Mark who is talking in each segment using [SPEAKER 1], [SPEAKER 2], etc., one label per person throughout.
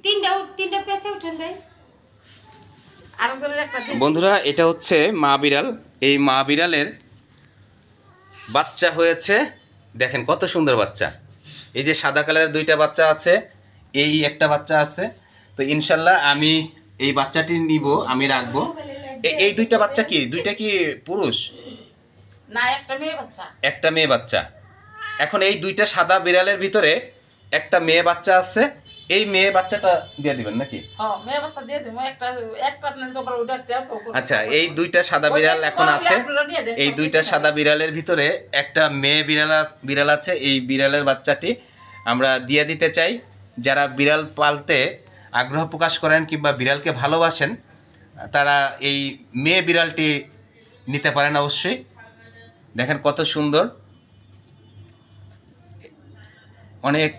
[SPEAKER 1] তিনটা পেছে উঠেন ভাই।
[SPEAKER 2] বন্ধুরা, এটা হচ্ছে মা বিড়াল। এই মা বিড়ালের বাচ্চা হয়েছে, দেখেন কত সুন্দর বাচ্চা। এই যে সাদা কালারের দুইটা বাচ্চা আছে, এই একটা বাচ্চা আছে। তো ইনশাল্লাহ আমি এই বাচ্চাটি নিব, আমি রাখবো। এই দুইটা বাচ্চা কি, দুইটা কি পুরুষ?
[SPEAKER 1] না, একটা মেয়ে বাচ্চা।
[SPEAKER 2] একটা মেয়ে বাচ্চা। এখন এই দুইটা সাদা বিড়ালের ভিতরে একটা মেয়ে বাচ্চা আছে, এই মেয়ে বাচ্চাটা দিয়ে দিবেন নাকি?
[SPEAKER 1] হ্যাঁ, মেয়ে বাচ্চা দিয়ে দেবো। একটা আপনার তো আবার ওটা ট্যাপ করব।
[SPEAKER 2] আচ্ছা, এই দুইটা সাদা বিড়াল এখন আছে। এই দুইটা সাদা বিড়ালের ভিতরে একটা মেয়ে বিড়াল আছে। এই বিড়ালের বাচ্চাটি আমরা দিয়ে দিতে চাই। যারা বিড়াল পালতে আগ্রহ প্রকাশ করেন কিংবা বিড়ালকে ভালোবাসেন, তারা এই মেয়ে বিড়ালটি নিতে পারেন অবশ্যই। দেখেন কত সুন্দর, অনেক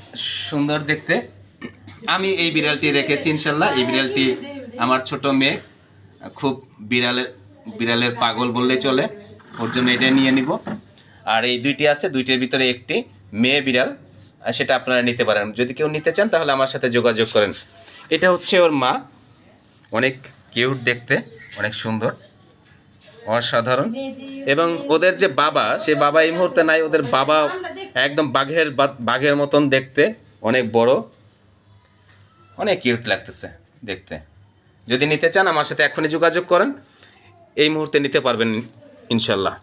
[SPEAKER 2] সুন্দর দেখতে। আমি এই বিড়ালটি রেখেছি ইনশাল্লাহ। এই বিড়ালটি আমার ছোট মেয়ে, খুব বিড়ালের পাগল বললেই চলে, ওর জন্য এটা নিয়ে নিব। আর এই দুইটি আছে, দুইটির ভিতরে একটি মেয়ে বিড়াল, সেটা আপনারা নিতে পারেন। যদি কেউ নিতে চান তাহলে আমার সাথে যোগাযোগ করেন। এটা হচ্ছে ওর মা, অনেক কিউট দেখতে, অনেক সুন্দর, অসাধারণ। এবং ওদের যে বাবা, সে বাবা এই মুহূর্তে নাই। ওদের বাবা একদম বাঘের মতন দেখতে, অনেক বড়, অনেক কিউট লাগতেছে দেখতে। যদি নিতে চান আমার সাথে এখনই যোগাযোগ করেন, এই মুহূর্তে নিতে পারবেন ইনশাল্লাহ।